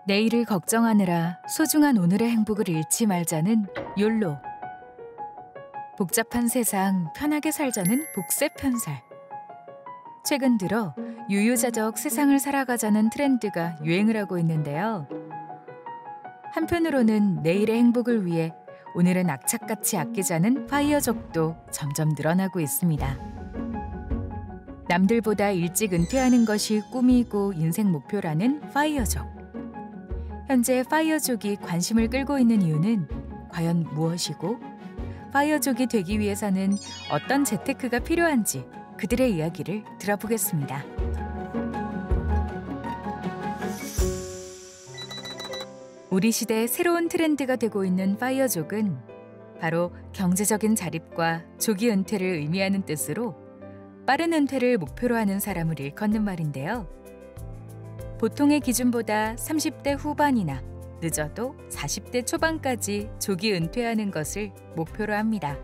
내일을 걱정하느라 소중한 오늘의 행복을 잃지 말자는 욜로. 복잡한 세상 편하게 살자는 복세편살. 최근 들어 유유자적 세상을 살아가자는 트렌드가 유행을 하고 있는데요. 한편으로는 내일의 행복을 위해 오늘은 악착같이 아끼자는 파이어족도 점점 늘어나고 있습니다. 남들보다 일찍 은퇴하는 것이 꿈이고 인생 목표라는 파이어족. 현재 파이어족이 관심을 끌고 있는 이유는 과연 무엇이고, 파이어족이 되기 위해서는 어떤 재테크가 필요한지 그들의 이야기를 들어보겠습니다. 우리 시대의 새로운 트렌드가 되고 있는 파이어족은 바로 경제적인 자립과 조기 은퇴를 의미하는 뜻으로 빠른 은퇴를 목표로 하는 사람을 일컫는 말인데요. 보통의 기준보다 30대 후반이나 늦어도 40대 초반까지 조기 은퇴하는 것을 목표로 합니다.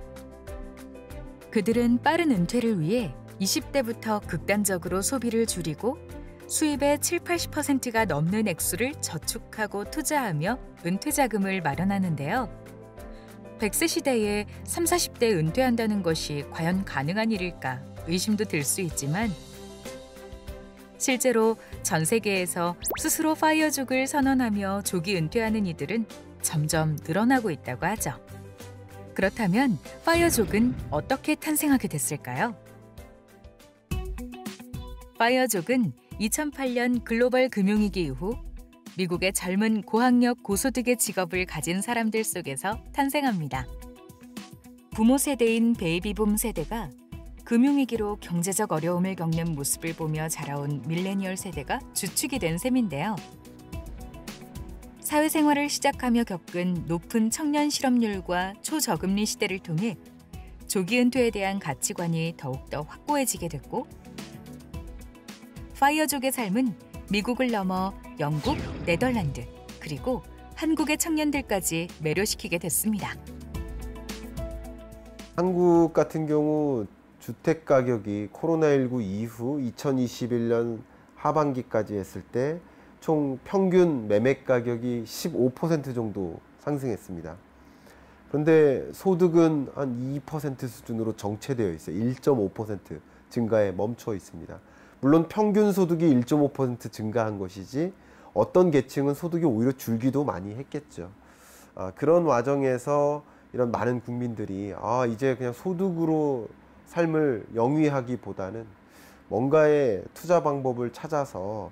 그들은 빠른 은퇴를 위해 20대부터 극단적으로 소비를 줄이고 수입의 70~80%가 넘는 액수를 저축하고 투자하며 은퇴 자금을 마련하는데요. 100세 시대에 30~40대 은퇴한다는 것이 과연 가능한 일일까 의심도 들 수 있지만, 실제로 전 세계에서 스스로 파이어족을 선언하며 조기 은퇴하는 이들은 점점 늘어나고 있다고 하죠. 그렇다면 파이어족은 어떻게 탄생하게 됐을까요? 파이어족은 2008년 글로벌 금융위기 이후 미국의 젊은 고학력 고소득의 직업을 가진 사람들 속에서 탄생합니다. 부모 세대인 베이비붐 세대가 금융위기로 경제적 어려움을 겪는 모습을 보며 자라온 밀레니얼 세대가 주축이 된 셈인데요. 사회생활을 시작하며 겪은 높은 청년 실업률과 초저금리 시대를 통해 조기 은퇴에 대한 가치관이 더욱더 확고해지게 됐고, 파이어족의 삶은 미국을 넘어 영국, 네덜란드, 그리고 한국의 청년들까지 매료시키게 됐습니다. 한국 같은 경우 주택 가격이 코로나19 이후 2021년 하반기까지 했을 때 총 평균 매매 가격이 15% 정도 상승했습니다. 그런데 소득은 한 2% 수준으로 정체되어 있어요. 1.5% 증가에 멈춰 있습니다. 물론 평균 소득이 1.5% 증가한 것이지 어떤 계층은 소득이 오히려 줄기도 많이 했겠죠. 그런 와중에서 이런 많은 국민들이 이제 그냥 소득으로 삶을 영위하기보다는 뭔가의 투자 방법을 찾아서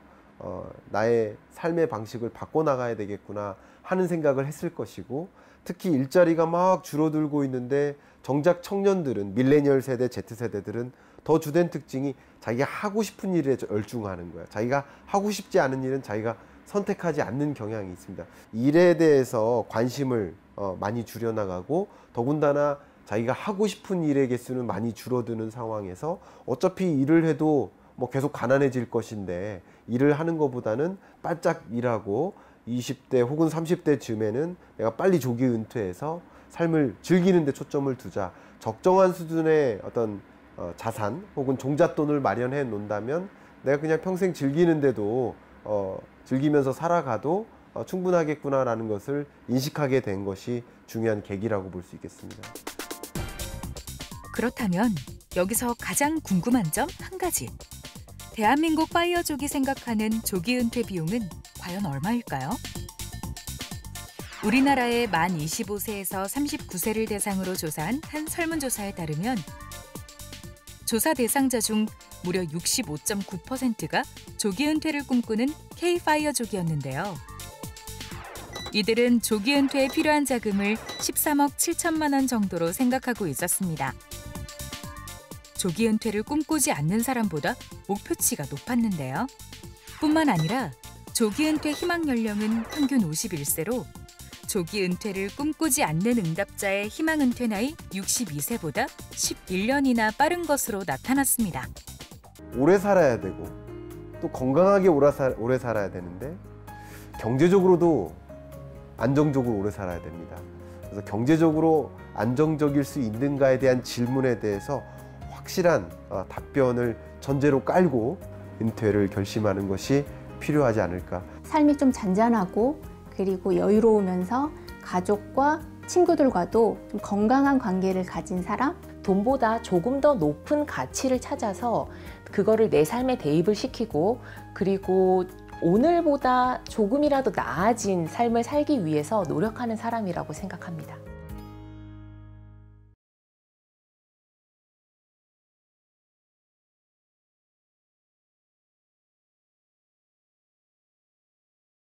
나의 삶의 방식을 바꿔나가야 되겠구나 하는 생각을 했을 것이고, 특히 일자리가 막 줄어들고 있는데 정작 청년들은, 밀레니얼 세대, Z세대들은 더 주된 특징이 자기가 하고 싶은 일에 열중하는 거야. 자기가 하고 싶지 않은 일은 자기가 선택하지 않는 경향이 있습니다. 일에 대해서 관심을 많이 줄여나가고, 더군다나 자기가 하고 싶은 일의 개수는 많이 줄어드는 상황에서 어차피 일을 해도 뭐 계속 가난해질 것인데 일을 하는 것보다는 바짝 일하고 20대 혹은 30대 즈음에는 내가 빨리 조기 은퇴해서 삶을 즐기는 데 초점을 두자. 적정한 수준의 어떤 자산 혹은 종잣돈을 마련해 놓는다면 내가 그냥 평생 즐기는데도 즐기면서 살아가도 충분하겠구나라는 것을 인식하게 된 것이 중요한 계기라고 볼 수 있겠습니다. 그렇다면 여기서 가장 궁금한 점 한 가지. 대한민국 파이어족이 생각하는 조기 은퇴 비용은 과연 얼마일까요? 우리나라의 만 25세에서 39세를 대상으로 조사한 한 설문조사에 따르면 조사 대상자 중 무려 65.9%가 조기 은퇴를 꿈꾸는 K-파이어족이었는데요. 이들은 조기 은퇴에 필요한 자금을 13억 7천만 원 정도로 생각하고 있었습니다. 조기 은퇴를 꿈꾸지 않는 사람보다 목표치가 높았는데요. 뿐만 아니라 조기 은퇴 희망 연령은 평균 51세로 조기 은퇴를 꿈꾸지 않는 응답자의 희망 은퇴 나이 62세보다 11년이나 빠른 것으로 나타났습니다. 오래 살아야 되고 또 건강하게 오래 살아야 되는데 경제적으로도 안정적으로 오래 살아야 됩니다. 그래서 경제적으로 안정적일 수 있는가에 대한 질문에 대해서 확실한 답변을 전제로 깔고 은퇴를 결심하는 것이 필요하지 않을까. 삶이 좀 잔잔하고 그리고 여유로우면서 가족과 친구들과도 좀 건강한 관계를 가진 사람? 돈보다 조금 더 높은 가치를 찾아서 그거를 내 삶에 대입을 시키고 그리고 오늘보다 조금이라도 나아진 삶을 살기 위해서 노력하는 사람이라고 생각합니다.